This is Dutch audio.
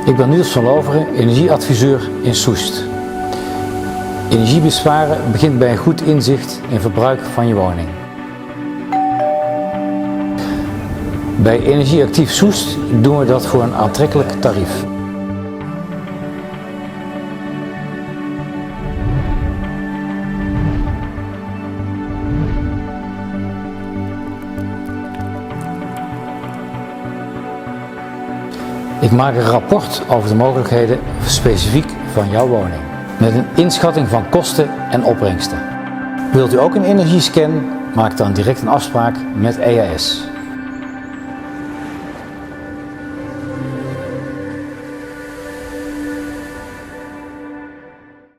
Ik ben Niels van Loveren, energieadviseur in Soest. Energiebesparen begint bij een goed inzicht in verbruik van je woning. Bij Energieactief Soest doen we dat voor een aantrekkelijk tarief. Ik maak een rapport over de mogelijkheden specifiek van jouw woning, met een inschatting van kosten en opbrengsten. Wilt u ook een energiescan? Maak dan direct een afspraak met EAS.